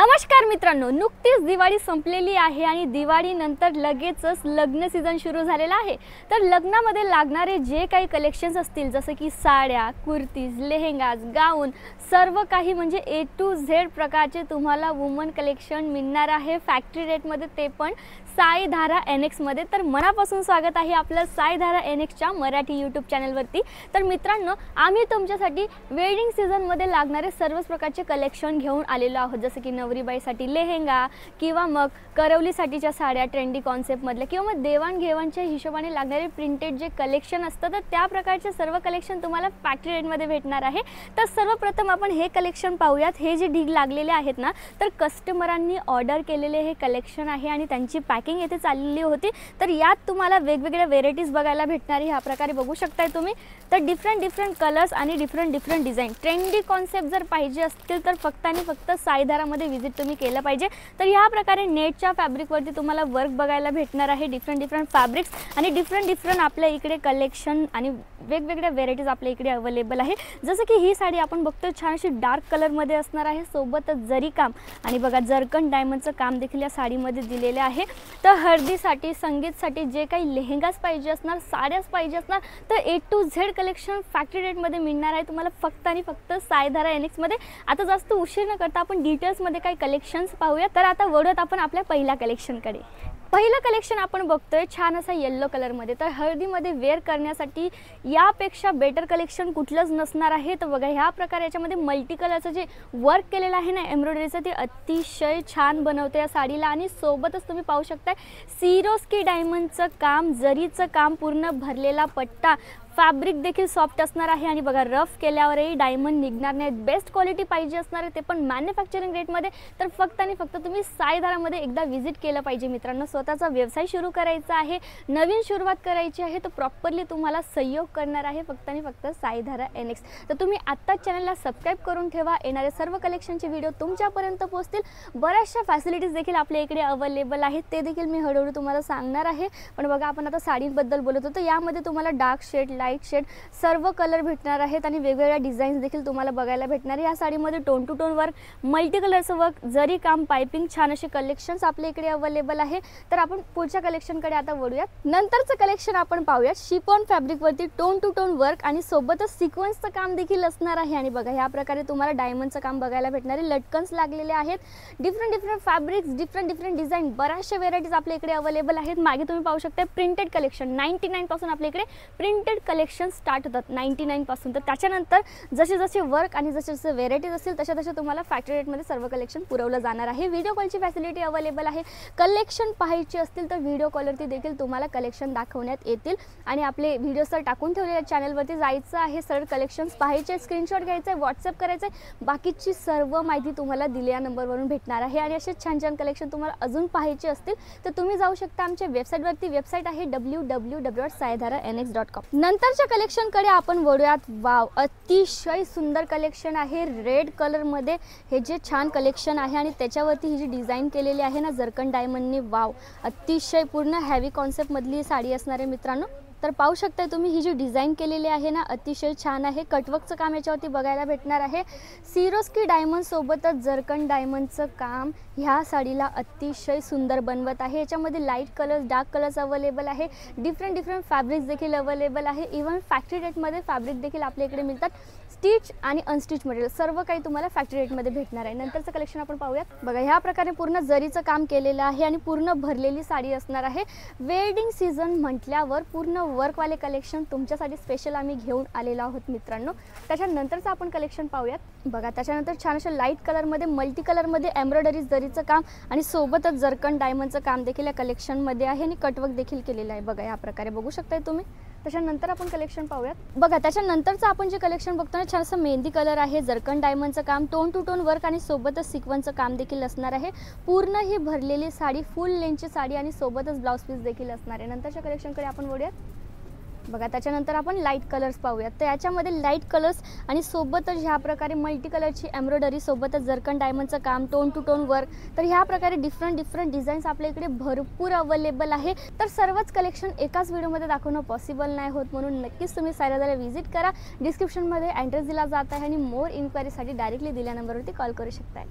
नमस्कार मित्रांनो, नुकतीच दिवाळी संपलेली आहे आणि दिवाळीनंतर लगेचच लग्न सीझन सुरू झालेला आहे। तर लग्नामध्ये लागणारे जे काही कलेक्शन्स असतील जसे की साड्या, कुर्तीज, लेहेंगाज, गाऊन सर्व काही म्हणजे ए टू झेड प्रकारचे तुम्हाला वुमन कलेक्शन मिळणार आहे फॅक्टरी रेटमध्ये, ते पण साईधारा एनएक्स मध्ये। तर मनापासून स्वागत आहे आपलं साईधारा एनएक्सच्या मराठी यूट्यूब चॅनलवरती। तर मित्रांनो, आम्ही तुमच्यासाठी वेडिंग सीझन मध्ये लागणारे सर्वच प्रकारचे कलेक्शन घेऊन आलेलो आहोत, जसे की नवरीबाईसाठी लेहेंगा किंवा मग करवलीसाठीच्या साड्या ट्रेंडी कॉन्सेप्ट मधले किंवा मग देवाणघेवाणच्या हिशोबाने लागणारे प्रिंटेड जे कलेक्शन असतं, तर त्या प्रकारचे सर्व कलेक्शन तुम्हाला फॅक्टरी रेटमध्ये भेटणार आहे। तर सर्वप्रथम आपण हे कलेक्शन पाहूयात। हे जे ढीग लागलेले आहेत ना, तर कस्टमरांनी ऑर्डर केलेले हे कलेक्शन आहे आणि त्यांची पॅकिंग येथे चाललेली होती। तर यात तुम्हाला वेगवेगळ्या व्हेरायटीज बघायला भेटणार आहे। ह्या प्रकारे बघू शकताय तुम्ही। तर डिफरंट कलर्स आणि डिफरंट डिझाइन ट्रेंडी कॉन्सेप्ट जर पाहिजे असतील तर फक्त आणि फक्त साईधारामध्ये विजिट तुम्ही केलं पाहिजे। तर ह्या प्रकारे नेटच्या फॅब्रिकवरती तुम्हाला वर्क बघायला भेटणार आहे। डिफरंट फॅब्रिक्स आणि डिफरंट आपल्या इकडे कलेक्शन आणि वेगवेगळ्या व्हेरायटीज आपल्या इकडे अवेलेबल आहे। जसं की ही साडी आपण बघतोय छान अशी डार्क कलरमध्ये असणार आहे, सोबतच जरी काम आणि बघा जरकन डायमंडचं काम देखील या साडीमध्ये दिलेले आहे। तर हळदीसाठी, संगीतसाठी जे काही लेहेंगास पाहिजे असणार, साड्याच पाहिजे असणार, तर ए टू झेड कलेक्शन फॅक्टरी रेटमध्ये मिळणार आहे तुम्हाला फक्त आणि फक्त साईधारा एनएक्समध्ये। आता जास्त उशीर न करता आपण डिटेल्समध्ये काही कलेक्शन्स पाहूया। तर आता वळूयात आपण आपल्या पहिल्या कलेक्शनकडे। पहिलं कलेक्शन आपण बघतोय छान असा येलो कलरमध्ये। तर हळदीमध्ये वेअर करण्यासाठी यापेक्षा बेटर कलेक्शन कुठलंच नसणार आहे। तर बघा ह्या प्रकारे याच्यामध्ये मल्टी कलरचं जे वर्क केलेलं आहे ना एम्ब्रॉयडरीचं, ते अतिशय छान बनवते या साडीला। आणि सोबतच तुम्ही पाहू शकता सिरोस्की डायमंडचं काम, जरीचं काम, पूर्ण भरलेला पट्टा, फॅब्रिक देखील सॉफ्ट असणार आहे आणि बघा रफ केल्यावरही डायमंड निघणार नाही। बेस्ट क्वालिटी पाहिजे असणार आहे, ते पण मॅन्युफॅक्चरिंग रेटमध्ये। तर फक्त आणि फक्त तुम्ही साईधारामध्ये एकदा विजिट केलं पाहिजे मित्रांनो। स्वतःचा व्यवसाय सुरू करायचा आहे, नवीन सुरुवात करायची आहे, तर प्रॉपरली तुम्हाला सहयोग करणार आहे फक्त आणि फक्त साईधारा एनएक्स। तर तुम्ही आत्ताच चॅनलला सबस्क्राईब करून ठेवा, येणारे सर्व कलेक्शनचे व्हिडिओ तुमच्यापर्यंत पोहोचतील। बऱ्याचशा फॅसिलिटीज देखील आपल्या इकडे अवेलेबल आहेत, ते देखील मी हळूहळू तुम्हाला सांगणार आहे। पण बघा आपण आता साडीबद्दल बोलत होतो, यामध्ये तुम्हाला डार्क शेड, लाईट शेड सर्व कलर भेटणार आहेत आणि वेगवेगळ्या डिझाईन्स देखील तुम्हाला बघायला भेटणार आहे। या साडीमध्ये tone to tone work, multi कलरचं वर्क, जरी काम, पाइपिंग, छान असे कलेक्शन्स आपल्या इकडे अवेलेबल आहे। तर आपण पुढच्या कलेक्शनकडे आता वळूयात। नंतरचं कलेक्शन आपण पाहूयात शिफॉन फॅब्रिकवरती टोन टू टोन वर्क आणि सोबतच सिक्वेन्सचं काम देखील असणार आहे। आणि बघा ह्या प्रकारे तुम्हाला डायमंडचं काम बघायला भेटणार आहे, लटकन्स लागलेले आहेत, डिफरंट फॅब्रिक्स, डिफरंट डिझाइन, बऱ्याचशा व्हेरायटीज आपल्या इकडे अवेलेबल आहेत। मागे तुम्ही पाहू शकता प्रिंटेड कलेक्शन 99 पासून आपल्या इकडे प्रिंटेड कलेक्शन स्टार्ट होतात 99 पासून। तर त्याच्यानंतर जसे वर्क आणि जसे व्हेरायटीज असतील तशा तुम्हाला फॅक्टरी रेटमध्ये सर्व कलेक्शन पुरवलं जाणार आहे। व्हिडिओ कॉलची फॅसिलिटी अवेलेबल आहे। कलेक्शन पाहायची असतील तर व्हिडिओ कॉलवरती देखील तुम्हाला कलेक्शन दाखवण्यात येतील आणि आपले व्हिडिओ सर टाकून ठेवलेल्या चॅनलवरती जायचं आहे, सर कलेक्शन्स पाहायचे, स्क्रीनशॉट घ्यायचे, व्हॉट्सअप करायचे, बाकीची सर्व माहिती तुम्हाला दिलेल्या नंबरवरून भेटणार आहे। आणि असे छान कलेक्शन तुम्हाला अजून पाहायचे असतील तर तुम्ही जाऊ शकता आमच्या वेबसाईटवरती। वेबसाईट आहे www.saidharaNX.com। नंतरच्या कलेक्शनकडे आपण वळूयात। वाव, अतिशय सुंदर कलेक्शन आहे रेड कलर मध्ये। हे जे छान कलेक्शन आहे आणि त्याच्यावरती ही जी डिझाइन केलेली आहे ना जरकन डायमंडने, वाव, अतिशय पूर्ण हेवी कॉन्सेप्ट मधली साडी असणार आहे मित्रांनो। तर पाहू शकता तुम्ही ही जी डिझाइन केलेली आहे ना अतिशय छान आहे। कटवर्कचं काम याच्यावरती बघायला भेटणार आहे। सिरोस्की डायमंड सोबतच जरकन डायमंडचं काम ह्या साडीला अतिशय सुंदर बनवत आहे। याच्यामध्ये light colours, dark colours available आहे, डिफरंट फॅब्रिक्स देखील अवेलेबल आहे। इव्हन फॅक्टरी रेटमध्ये फॅब्रिक देखील आपल्या इकडे मिळतात, स्टिच आणि अनस्टिच मटेरियल सर्व काही तुम्हाला फॅक्टरी रेटमध्ये भेटणार आहे। नंतरचं कलेक्शन आपण पाहूयात। बघा ह्या प्रकारे पूर्ण जरीचं काम केलेलं आहे आणि पूर्ण भरलेली साडी असणार आहे। वेडिंग सीझन म्हटल्यावर पूर्ण वर्कवाले कलेक्शन तुमच्यासाठी स्पेशल आम्ही घेऊन आलेलो आहोत मित्रांनो। त्याच्यानंतरचं आपण कलेक्शन पाहूयात। बघा त्याच्यानंतर छान अशा लाईट कलरमध्ये, मल्टी कलरमध्ये एम्ब्रॉयडरी जरीचं काम आणि सोबतच जरकन डायमंडचं काम देखील या कलेक्शनमध्ये आहे आणि कटवर्क देखील केलेलं आहे। बघा या प्रकारे बघू शकताय तुम्ही। त्याच्यानंतर आपण कलेक्शन पाहूयात। बघा त्याच्यानंतरचं आपण जे कलेक्शन बघतोय छान असं मेहंदी कलर आहे, जरकन डायमंडचं काम, टोन टू टोन वर्क आणि सोबतच सिक्वेन्सचं काम देखील असणार आहे। पूर्ण ही भरलेली साडी, फुल लेंथची साडी आणि सोबतच ब्लाउज पीस देखील असणार आहे। नंतरच्या कलेक्शनकडे आपण वळूयात। बघा त्याच्यानंतर आपण लाईट कलर्स पाहूयात। तर याच्यामध्ये लाईट कलर्स आणि सोबतच ह्या प्रकारे मल्टी कलरची एम्ब्रॉयडरी, सोबतच जरकन डायमंडचं काम, टोन टू टोन वर्क, तर ह्या प्रकारे डिफरंट डिझाईन्स आपल्या इकडे भरपूर अवेलेबल आहे। तर सर्वच कलेक्शन एकाच व्हिडिओमध्ये दाखवणं पॉसिबल नाही होत, म्हणून नक्कीच तुम्ही साईधाराला व्हिजिट करा। डिस्क्रिप्शनमध्ये ॲड्रेस दिला जात आहे आणि मोर इन्क्वायरीसाठी डायरेक्टली दिल्या नंबरवरती कॉल करू शकता।